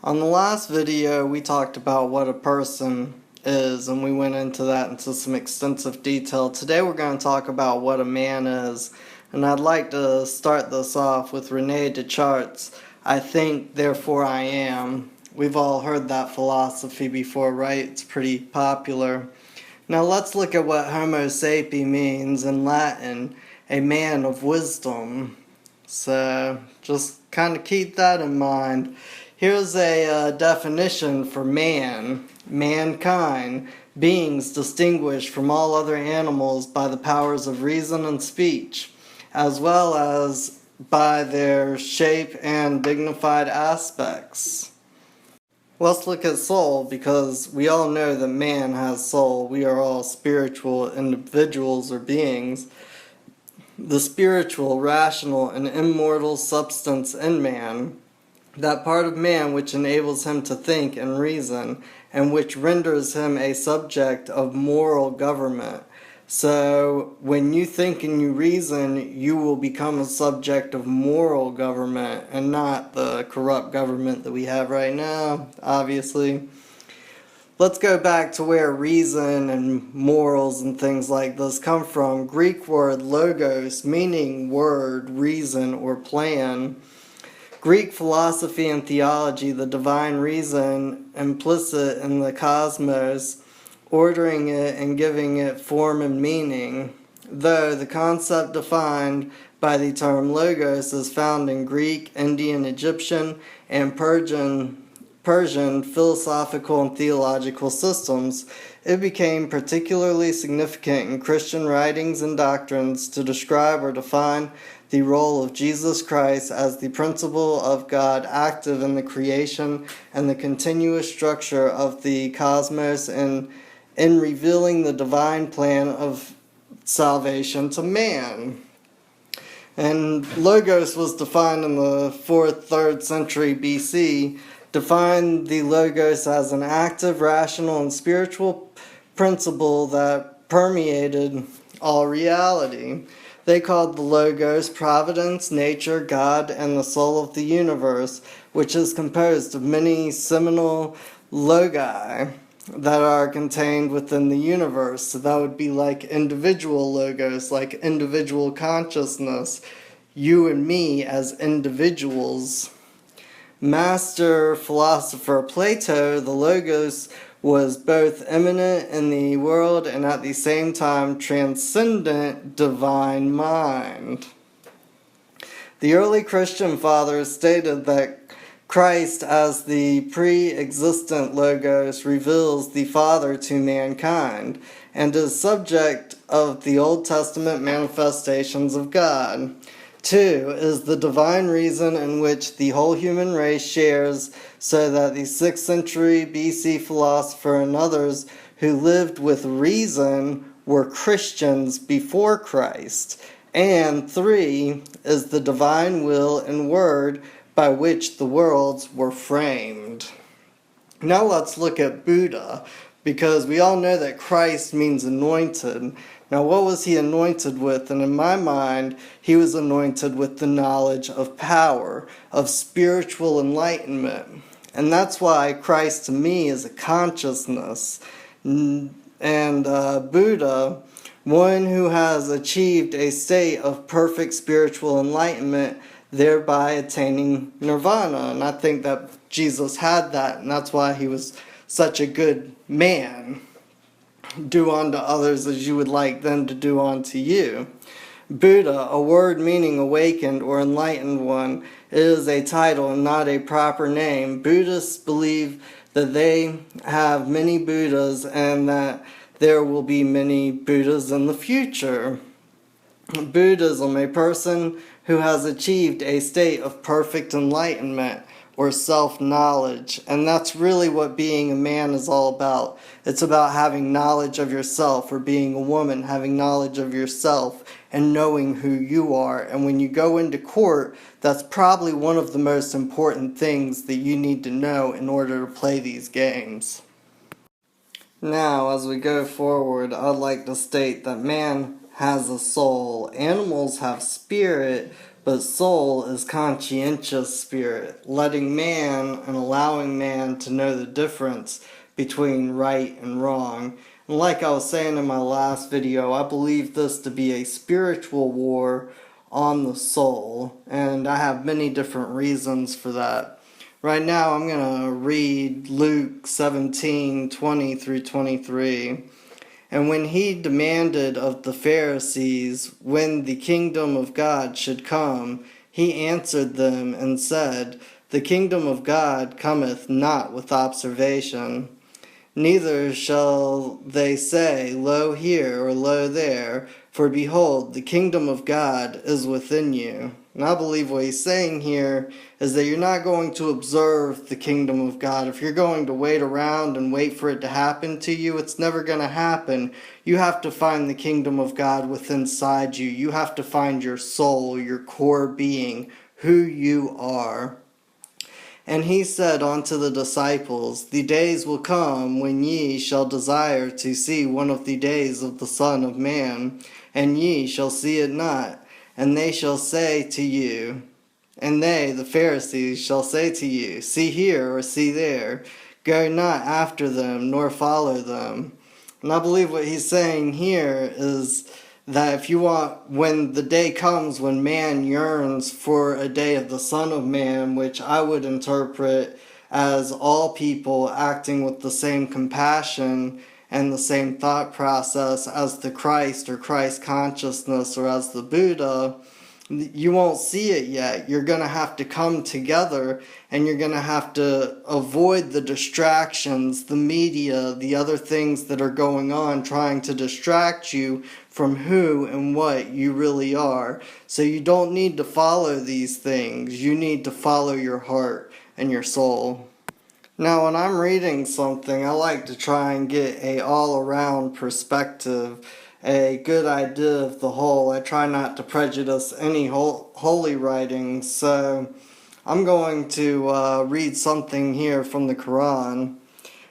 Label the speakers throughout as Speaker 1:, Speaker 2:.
Speaker 1: On the last video, we talked about what a person is, and we went into that into some extensive detail. Today we're going to talk about what a man is, and I'd like to start this off with Rene Descartes' I think, therefore I am. We've all heard that philosophy before, right? It's pretty popular. Now let's look at what Homo sapien means in Latin, a man of wisdom. So just kind of keep that in mind. Here's a definition for man. Mankind, beings distinguished from all other animals by the powers of reason and speech, as well as by their shape and dignified aspects. Let's look at soul, because we all know that man has soul. We are all spiritual individuals or beings. The spiritual, rational, and immortal substance in man, that part of man which enables him to think and reason, and which renders him a subject of moral government. So, when you think and you reason, you will become a subject of moral government, and not the corrupt government that we have right now, obviously. Let's go back to where reason and morals and things like this come from. Greek word logos, meaning word, reason, or plan. Greek philosophy and theology, the divine reason implicit in the cosmos, ordering it and giving it form and meaning, though the concept defined by the term logos is found in Greek, Indian, Egyptian, and Persian philosophical and theological systems. It became particularly significant in Christian writings and doctrines to describe or define the role of Jesus Christ as the principle of God active in the creation and the continuous structure of the cosmos, and in revealing the divine plan of salvation to man. And Logos was defined in the 4th, 3rd century BC, defined the Logos as an active, rational, and spiritual principle that permeated all reality. They called the Logos providence, nature, God, and the soul of the universe, which is composed of many seminal logi that are contained within the universe. So that would be like individual logos, like individual consciousness, you and me as individuals. Master philosopher Plato, the Logos was both immanent in the world and at the same time transcendent divine mind. The early Christian fathers stated that Christ, as the pre-existent Logos, reveals the Father to mankind and is subject of the Old Testament manifestations of God. 2 is the divine reason in which the whole human race shares, so that the 6th century BC philosopher and others who lived with reason were Christians before Christ. And 3 is the divine will and word by which the worlds were framed. Now let's look at Buddha, because we all know that Christ means anointed. Now what was he anointed with? And in my mind, he was anointed with the knowledge of power, of spiritual enlightenment. And that's why Christ to me is a consciousness. And Buddha, one who has achieved a state of perfect spiritual enlightenment, thereby attaining nirvana. And I think that Jesus had that, and that's why he was such a good man. Do unto others as you would like them to do unto you. Buddha, a word meaning awakened or enlightened one, is a title and not a proper name. Buddhists believe that they have many Buddhas and that there will be many Buddhas in the future. Buddhism, a person who has achieved a state of perfect enlightenment or self-knowledge. And that's really what being a man is all about. It's about having knowledge of yourself, or being a woman, having knowledge of yourself and knowing who you are. And when you go into court, that's probably one of the most important things that you need to know in order to play these games. Now, as we go forward, I'd like to state that man has a soul. Animals have spirit, but soul is conscientious spirit, letting man and allowing man to know the difference between right and wrong. And like I was saying in my last video, I believe this to be a spiritual war on the soul, and I have many different reasons for that. Right now I'm going to read Luke 17:20 through 23. And when he demanded of the Pharisees when the kingdom of God should come, he answered them and said, The kingdom of God cometh not with observation. Neither shall they say, Lo here, or Lo there, for behold, the kingdom of God is within you. And I believe what he's saying here is that you're not going to observe the kingdom of God. If you're going to wait around and wait for it to happen to you, it's never going to happen. You have to find the kingdom of God within inside you. You have to find your soul, your core being, who you are. And he said unto the disciples, The days will come when ye shall desire to see one of the days of the Son of Man, and ye shall see it not. And they shall say to you, and they, the Pharisees, shall say to you, See here, or see there. Go not after them, nor follow them. And I believe what he's saying here is that if you want, when the day comes when man yearns for a day of the Son of Man, which I would interpret as all people acting with the same compassion and the same thought process as the Christ or Christ consciousness or as the Buddha, you won't see it yet. You're going to have to come together, and you're going to have to avoid the distractions, the media, the other things that are going on trying to distract you from who and what you really are. So you don't need to follow these things. You need to follow your heart and your soul. Now, when I'm reading something, I like to try and get a all-around perspective, a good idea of the whole. I try not to prejudice any holy writings, so I'm going to read something here from the Quran.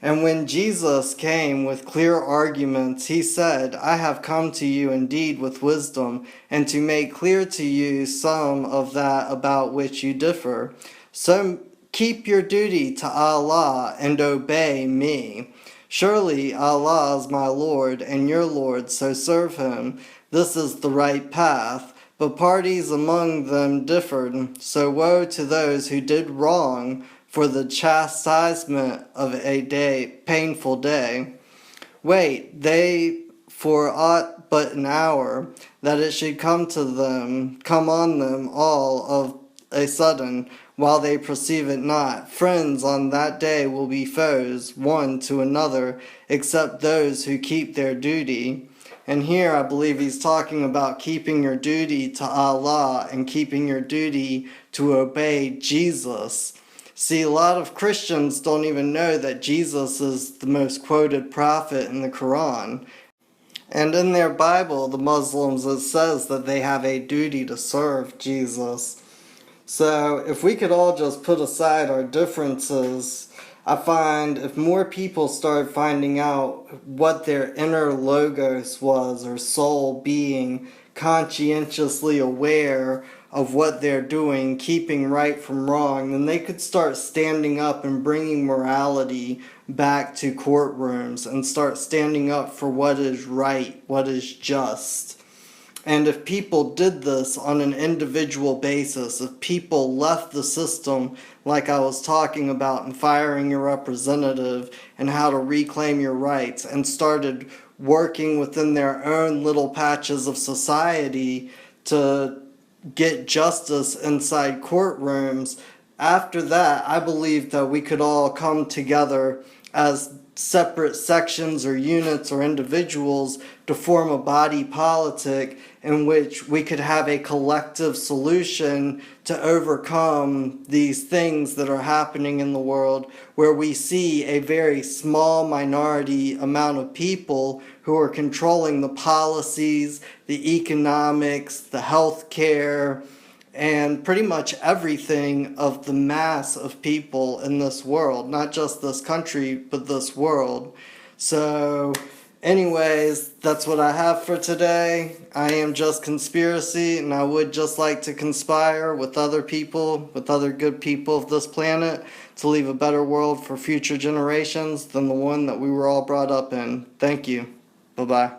Speaker 1: And when Jesus came with clear arguments, he said, I have come to you indeed with wisdom, and to make clear to you some of that about which you differ. So keep your duty to Allah and obey me. Surely Allah is my Lord and your Lord, so serve him. This is the right path. But parties among them differed. So woe to those who did wrong for the chastisement of a painful day. Wait, they for aught but an hour, that it should come on them all of a sudden, while they perceive it not. Friends on that day will be foes, one to another, except those who keep their duty. And here I believe he's talking about keeping your duty to Allah and keeping your duty to obey Jesus. See, a lot of Christians don't even know that Jesus is the most quoted prophet in the Quran. And in their Bible, the Muslims, it says that they have a duty to serve Jesus. So if we could all just put aside our differences, I find if more people start finding out what their inner logos was, or soul being, conscientiously aware of what they're doing, keeping right from wrong, then they could start standing up and bringing morality back to courtrooms and start standing up for what is right, what is just. And if people did this on an individual basis, if people left the system like I was talking about in firing your representative and how to reclaim your rights, and started working within their own little patches of society to get justice inside courtrooms, after that, I believe that we could all come together as separate sections or units or individuals to form a body politic in which we could have a collective solution to overcome these things that are happening in the world, where we see a very small minority amount of people who are controlling the policies, the economics, the health care, and pretty much everything of the mass of people in this world, not just this country, but this world. So Anyways, that's what I have for today. I am just conspiracy, and I would just like to conspire with other people, with other good people of this planet, to leave a better world for future generations than the one that we were all brought up in. Thank you. Bye-bye.